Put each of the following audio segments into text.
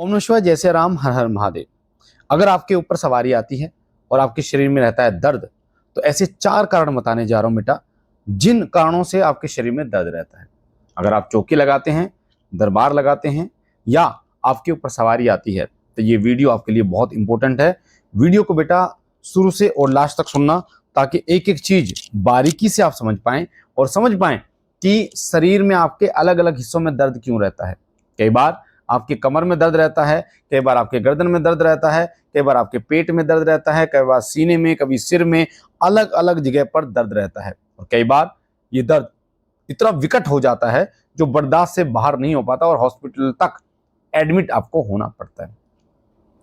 ओम नमः शिवाय, जय श्री राम, हर हर महादेव। अगर आपके ऊपर सवारी आती है और आपके शरीर में रहता है दर्द, तो ऐसे 4 कारण बताने जा रहा हूं बेटा, जिन कारणों से आपके शरीर में दर्द रहता है। अगर आप चौकी लगाते हैं, दरबार लगाते हैं या आपके ऊपर सवारी आती है, तो ये वीडियो आपके लिए बहुत इंपॉर्टेंट है। वीडियो को बेटा शुरू से और लास्ट तक सुनना, ताकि एक एक चीज बारीकी से आप समझ पाएं और समझ पाएं कि शरीर में आपके अलग अलग हिस्सों में दर्द क्यों रहता है। कई बार आपके कमर में दर्द रहता है, कई बार आपके गर्दन में दर्द रहता है, कई बार आपके पेट में दर्द रहता है, कई बार सीने में, कभी सिर में, अलग अलग जगह पर दर्द रहता है। और कई बार ये दर्द इतना विकट हो जाता है जो बर्दाश्त से बाहर नहीं हो पाता और हॉस्पिटल तक एडमिट आपको होना पड़ता है।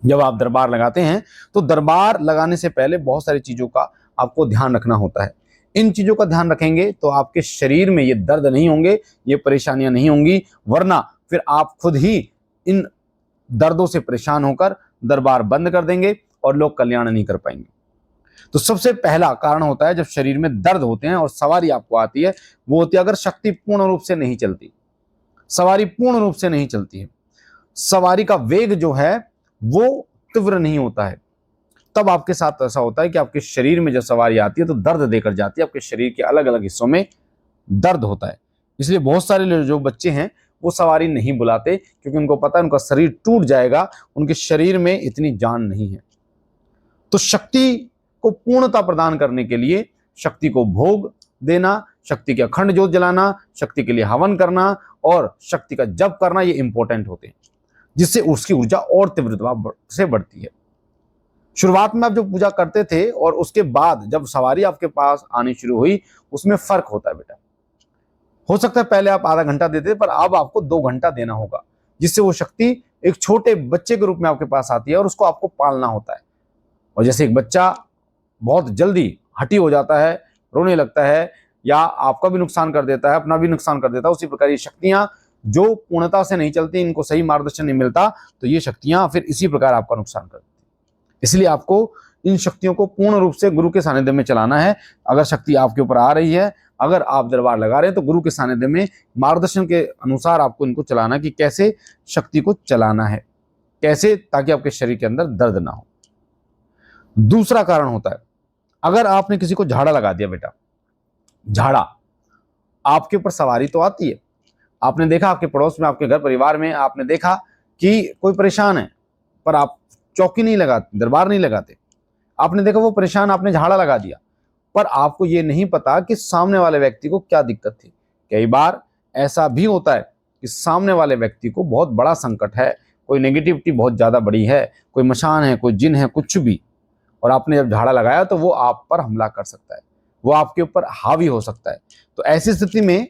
जब आप दरबार लगाते हैं तो दरबार लगाने से पहले बहुत सारी चीजों का आपको ध्यान रखना होता है। इन चीजों का ध्यान रखेंगे तो आपके शरीर में ये दर्द नहीं होंगे, ये परेशानियां नहीं होंगी, वरना फिर आप खुद ही इन दर्दों से परेशान होकर दरबार बंद कर देंगे और लोग कल्याण नहीं कर पाएंगे। तो सबसे पहला कारण होता है जब शरीर में दर्द होते हैं और सवारी आपको आती है, वो होती है अगर शक्ति पूर्ण रूप से नहीं चलती, सवारी पूर्ण रूप से नहीं चलती है, सवारी का वेग जो है वो तीव्र नहीं होता है, तब आपके साथ ऐसा होता है कि आपके शरीर में जब सवारी आती है तो दर्द देकर जाती है। आपके शरीर के अलग अलग हिस्सों में दर्द होता है। इसलिए बहुत सारे जो बच्चे हैं वो सवारी नहीं बुलाते, क्योंकि उनको पता है उनका शरीर टूट जाएगा, उनके शरीर में इतनी जान नहीं है। तो शक्ति को पूर्णता प्रदान करने के लिए शक्ति को भोग देना, शक्ति के अखंड ज्योत जलाना, शक्ति के लिए हवन करना और शक्ति का जप करना, ये इंपॉर्टेंट होते हैं, जिससे उसकी ऊर्जा और तीव्रता से बढ़ती है। शुरुआत में आप जो पूजा करते थे और उसके बाद जब सवारी आपके पास आनी शुरू हुई, उसमें फर्क होता है बेटा। हो सकता है पहले आप आधा घंटा देते थे, पर अब आपको 2 घंटा देना होगा, जिससे वो शक्ति एक छोटे बच्चे के रूप में आपके पास आती है और उसको आपको पालना होता है। और जैसे एक बच्चा बहुत जल्दी हठी हो जाता है, रोने लगता है या आपका भी नुकसान कर देता है, अपना भी नुकसान कर देता है, उसी प्रकार ये शक्तियां जो पूर्णता से नहीं चलती, इनको सही मार्गदर्शन नहीं मिलता, तो ये शक्तियां फिर इसी प्रकार आपका नुकसान कर देती है। इसलिए आपको इन शक्तियों को पूर्ण रूप से गुरु के सानिध्य में चलाना है। अगर शक्ति आपके ऊपर आ रही है, अगर आप दरबार लगा रहे हैं, तो गुरु के सानिध्य में मार्गदर्शन के अनुसार आपको इनको चलाना, कि कैसे शक्ति को चलाना है, कैसे, ताकि आपके शरीर के अंदर दर्द ना हो। दूसरा कारण होता है अगर आपने किसी को झाड़ा लगा दिया बेटा, झाड़ा आपके ऊपर सवारी तो आती है, आपने देखा आपके पड़ोस में, आपके घर परिवार में आपने देखा कि कोई परेशान है, पर आप चौकी नहीं लगाते, दरबार नहीं लगाते, आपने देखा वो परेशान, आपने झाड़ा लगा दिया, पर आपको ये नहीं पता कि सामने वाले व्यक्ति को क्या दिक्कत थी। कई बार ऐसा भी होता है कि सामने वाले व्यक्ति को बहुत बड़ा संकट है, कोई नेगेटिविटी बहुत ज्यादा बड़ी है, कोई मशान है, कोई जिन है, कुछ भी, और आपने जब झाड़ा लगाया तो वो आप पर हमला कर सकता है, वो आपके ऊपर हावी हो सकता है। तो ऐसी स्थिति में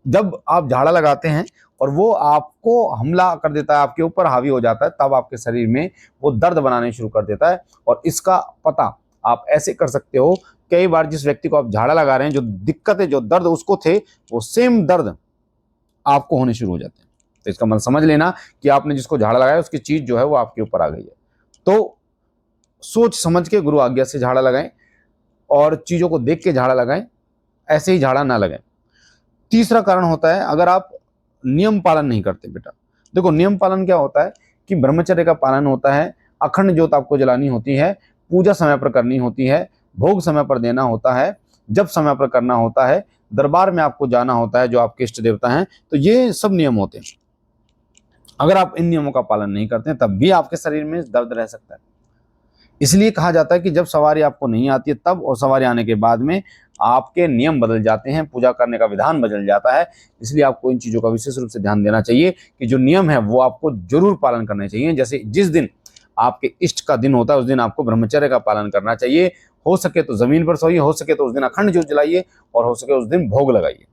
जब आप झाड़ा लगाते हैं और वो आपको हमला कर देता है, आपके ऊपर हावी हो जाता है, तब आपके शरीर में वो दर्द बनाने शुरू कर देता है। और इसका पता आप ऐसे कर सकते हो, कई बार जिस व्यक्ति को आप झाड़ा लगा रहे हैं, जो दिक्कतें, जो दर्द उसको थे, वो सेम दर्द आपको होने शुरू हो जाते हैं। तो इसका मतलब समझ लेना कि आपने जिसको झाड़ा लगाया उसकी चीज जो है वो आपके ऊपर आ गई है। तो सोच समझ के गुरु आज्ञा से झाड़ा लगाएं और चीजों को देख के झाड़ा लगाएं, ऐसे ही झाड़ा ना लगाएं। तीसरा कारण होता है अगर आप नियम पालन नहीं करते बेटा। देखो, नियम पालन क्या होता है कि ब्रह्मचर्य का पालन होता है, अखंड ज्योत आपको जलानी होती है, पूजा समय पर करनी होती है, भोग समय पर देना होता है, जब समय पर करना होता है, दरबार में आपको जाना होता है जो आपके इष्ट देवता हैं। तो ये सब नियम होते हैं। अगर आप इन नियमों का पालन नहीं करते हैं, तब भी आपके शरीर में दर्द रह सकता है। इसलिए कहा जाता है कि जब सवारी आपको नहीं आती है तब, और सवारी आने के बाद में आपके नियम बदल जाते हैं, पूजा करने का विधान बदल जाता है। इसलिए आपको इन चीज़ों का विशेष रूप से ध्यान देना चाहिए कि जो नियम है वो आपको जरूर पालन करने चाहिए। जैसे जिस दिन आपके इष्ट का दिन होता है उस दिन आपको ब्रह्मचर्य का पालन करना चाहिए। हो सके तो जमीन पर सोइए, हो सके तो उस दिन अखंड ज्योत जलाइए, और हो सके उस दिन भोग लगाइए।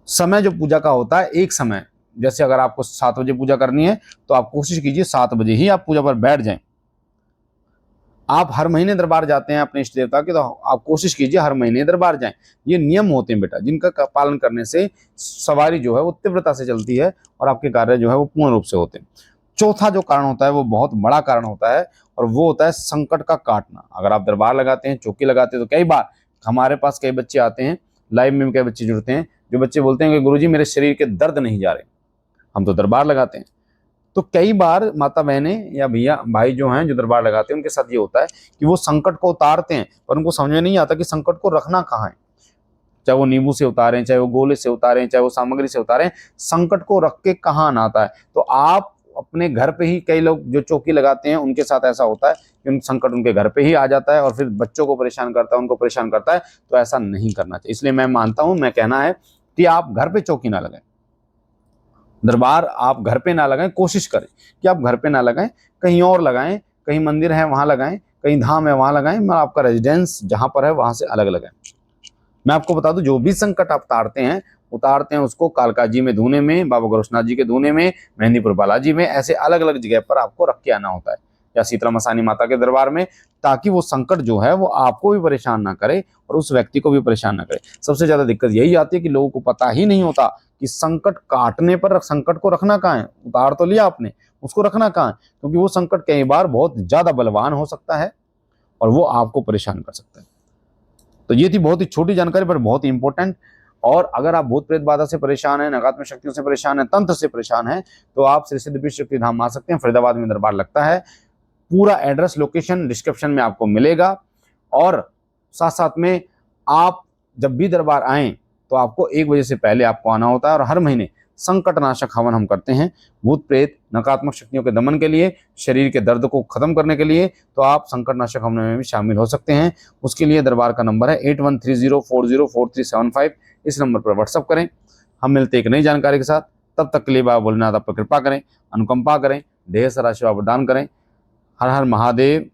समय जो पूजा का होता है, एक समय, जैसे अगर आपको 7 बजे पूजा करनी है तो आप कोशिश कीजिए 7 बजे ही आप पूजा पर बैठ जाएं। आप हर महीने दरबार जाते हैं अपने इष्ट देवता के, तो आप कोशिश कीजिए हर महीने दरबार जाएं। ये नियम होते हैं बेटा, जिनका पालन करने से सवारी जो है वो तीव्रता से चलती है और आपके कार्य जो है वो पूर्ण रूप से होते हैं। चौथा जो कारण होता है वो बहुत बड़ा कारण होता है, और वो होता है संकट का काटना। अगर आप दरबार लगाते हैं, चौकी लगाते हैं, तो कई बार हमारे पास कई बच्चे आते हैं, लाइव में कई बच्चे जुड़ते हैं, जो बच्चे बोलते हैं कि गुरुजी मेरे शरीर के दर्द नहीं जा रहे, हम तो दरबार लगाते हैं, तो कई बार माता बहने या भैया भाई जो हैं, जो दरबार लगाते हैं, उनके साथ ये होता है कि वो संकट को उतारते हैं पर उनको समझ में नहीं आता कि संकट को रखना कहाँ है। चाहे वो नींबू से उतारें, चाहे वो गोले से उतारें, चाहे वो सामग्री से उतारें, संकट को रख के कहाँ आना आता है। तो आप अपने घर पे ही, कई लोग जो चौकी लगाते हैं उनके साथ ऐसा होता है कि उन संकट उनके घर पे ही आ जाता है और फिर बच्चों को परेशान करता है, उनको परेशान करता है। तो ऐसा नहीं करना चाहिए। इसलिए मैं मानता हूं, मैं कहना है कि आप घर पे चौकी ना लगाएं, दरबार आप घर पे ना लगाएं। कोशिश करें कि आप घर पे ना लगाएं, कहीं और लगाएं, कहीं मंदिर है वहां लगाएं, कहीं धाम है वहां लगाएं, मतलब आपका रेजिडेंस जहां पर है वहां से अलग लगाएं। मैं आपको बता दूं, जो भी संकट आप उतारते हैं उसको कालका जी में धुने में, बाबा गोरक्षनाथ जी के धुने में, मेहंदीपुर बालाजी में, ऐसे अलग अलग जगह पर आपको रख के आना होता है, या शीतला मसानी माता के दरबार में, ताकि वो संकट जो है वो आपको भी परेशान ना करे और उस व्यक्ति को भी परेशान ना करे। सबसे ज्यादा दिक्कत यही आती है कि लोगों को पता ही नहीं होता कि संकट काटने पर संकट को रखना कहाँ है। उतार तो लिया आपने, उसको रखना कहाँ है, क्योंकि वो संकट कई बार बहुत ज्यादा बलवान हो सकता है और वो आपको परेशान कर सकता है। तो ये थी बहुत ही छोटी जानकारी पर बहुत ही इंपॉर्टेंट। और अगर आप भूत प्रेत बाधा से परेशान हैं, नकारात्मक शक्तियों से परेशान हैं, तंत्र से परेशान हैं, तो आप श्री सिद्ध विश्व शक्ति धाम आ सकते हैं। फरीदाबाद में दरबार लगता है। पूरा एड्रेस लोकेशन डिस्क्रिप्शन में आपको मिलेगा। और साथ साथ में आप जब भी दरबार आएं तो आपको 1 बजे से पहले आपको आना होता है। और हर महीने संकटनाशक हवन हम करते हैं भूत प्रेत नकारात्मक शक्तियों के दमन के लिए, शरीर के दर्द को खत्म करने के लिए। तो आप संकटनाशक हवन में भी शामिल हो सकते हैं। उसके लिए दरबार का नंबर है 8130404375। इस नंबर पर व्हाट्सअप करें। हम मिलते हैं एक नई जानकारी के साथ। तब तक के लिए बाबा भोलेनाथ आप पर कृपा करें, अनुकंपा करें, ढेर सारा आशीर्वाद प्रदान करें। हर हर महादेव।